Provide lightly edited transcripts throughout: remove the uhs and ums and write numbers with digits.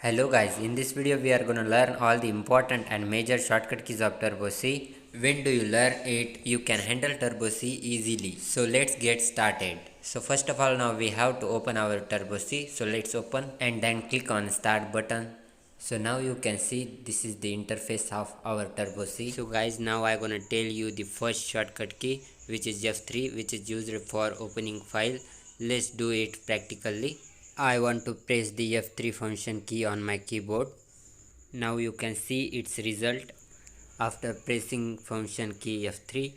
Hello guys, in this video we are going to learn all the important and major shortcut keys of Turbo C. When do you learn it, you can handle Turbo C easily. So let's get started. So first of all, now we have to open our Turbo C. So let's open and then click on start button. So now you can see this is the interface of our Turbo C. So guys, now I'm gonna tell you the first shortcut key, which is F3, which is used for opening file. Let's do it practically. I want to press the F3 function key on my keyboard. Now you can see its result after pressing function key F3.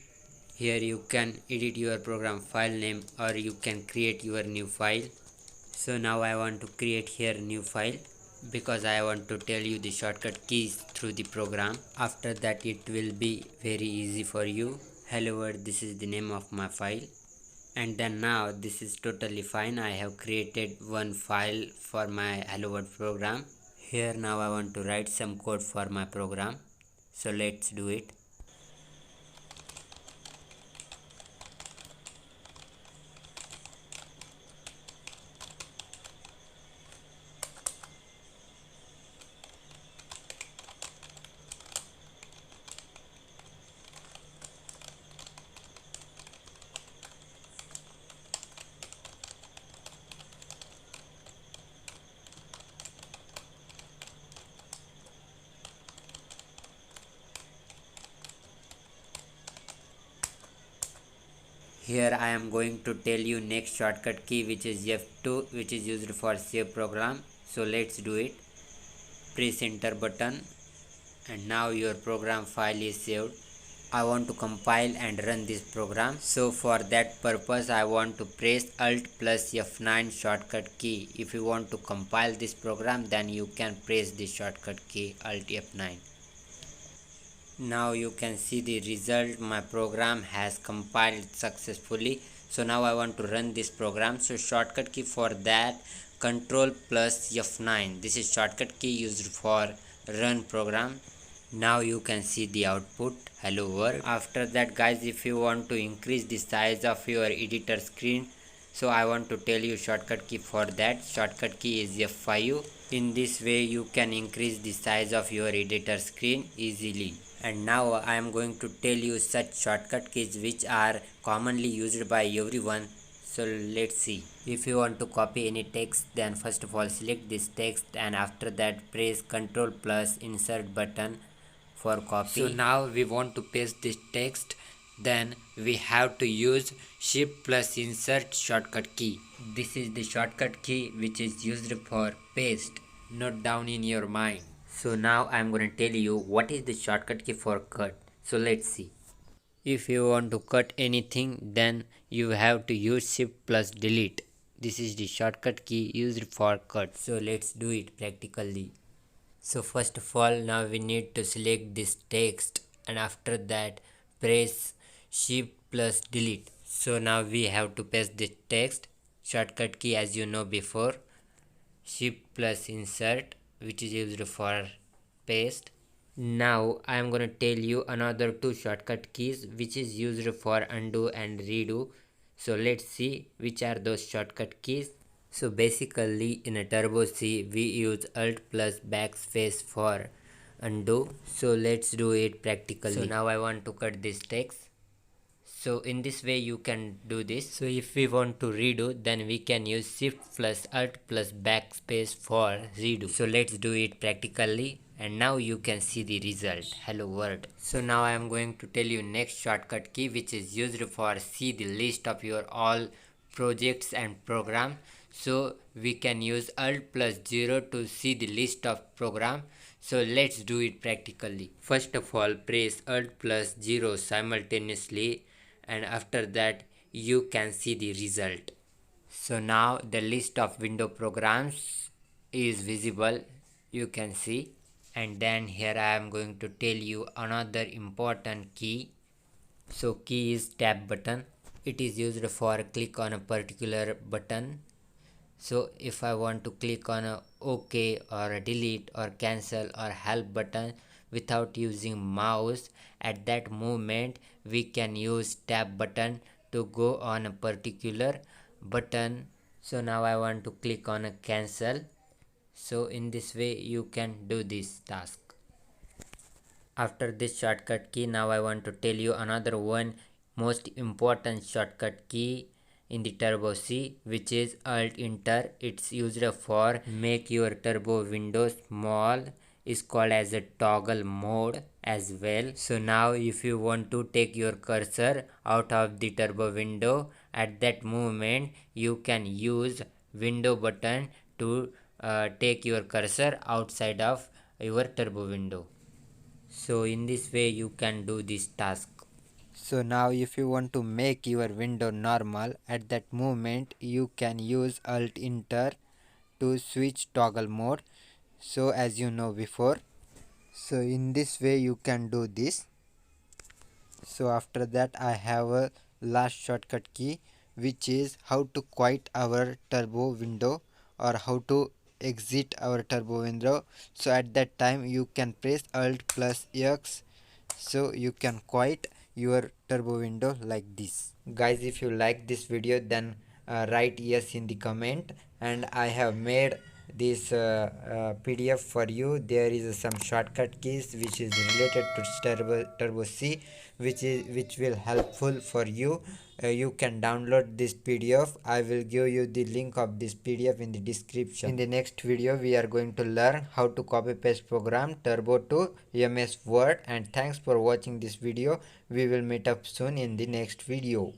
Here you can edit your program file name or you can create your new file. So now I want to create here new file because I want to tell you the shortcut keys through the program. After that it will be very easy for you. Hello world, this is the name of my file. And then now this is totally fine. I have created one file for my hello world program. Here now I want to write some code for my program, so let's do it. Here I am going to tell you next shortcut key, which is F2, which is used for save program. So let's do it. Press enter button and now your program file is saved. I want to compile and run this program. So for that purpose I want to press Alt plus F9 shortcut key. If you want to compile this program, then you can press the shortcut key Alt F9. Now you can see the result. My program has compiled successfully. So now I want to run this program. So shortcut key for that, Control plus F9. This is shortcut key used for run program. Now you can see the output, hello world. After that guys, if you want to increase the size of your editor screen, so I want to tell you shortcut key for that. Shortcut key is F5. In this way you can increase the size of your editor screen easily. And now I am going to tell you such shortcut keys which are commonly used by everyone. So let's see. If you want to copy any text, then first of all select this text and after that press Ctrl plus insert button for copy. So now we want to paste this text, then we have to use shift plus insert shortcut key. This is the shortcut key which is used for paste. Note down in your mind. So now I am going to tell you what is the shortcut key for cut. So let's see. If you want to cut anything, then you have to use shift plus delete. This is the shortcut key used for cut. So let's do it practically. So first of all, now we need to select this text and after that press shift plus delete. So now we have to paste this text. Shortcut key, as you know before, shift plus insert, which is used for paste. Now I am going to tell you another two shortcut keys which is used for undo and redo. So let's see which are those shortcut keys. So basically in a Turbo C we use Alt plus backspace for undo. So let's do it practically. So now I want to cut this text. So in this way you can do this. So if we want to redo, then we can use shift plus alt plus backspace for redo. So let's do it practically and now you can see the result, hello world. So now I am going to tell you next shortcut key which is used for see the list of your all projects and program. So we can use alt plus 0 to see the list of program. So let's do it practically. First of all press alt plus 0 simultaneously and after that you can see the result. So now the list of window programs is visible, you can see. And then here I am going to tell you another important key. So key is tab button. It is used for click on a particular button. So if I want to click on a OK or a delete or cancel or help button without using mouse, at that moment we can use tab button to go on a particular button. So now I want to click on a cancel. So in this way you can do this task. After this shortcut key, now I want to tell you another one most important shortcut key in the Turbo C, which is Alt Enter. It's used for make your turbo window small, is called as a toggle mode as well. So now if you want to take your cursor out of the turbo window, at that moment you can use window button to take your cursor outside of your turbo window. So in this way you can do this task. So now if you want to make your window normal, at that moment you can use Alt Enter to switch toggle mode. So as you know before, so in this way you can do this. So after that I have a last shortcut key, which is how to quiet our turbo window or how to exit our turbo window. So at that time you can press Alt plus X, so you can quiet your turbo window like this. Guys, if you like this video, then write yes in the comment, and I have made this PDF for you. There is some shortcut keys which is related to turbo C, which will helpful for you. You can download this PDF. I will give you the link of this PDF in the description. In the next video we are going to learn how to copy paste program turbo to MS Word. And thanks for watching this video. We will meet up soon in the next video.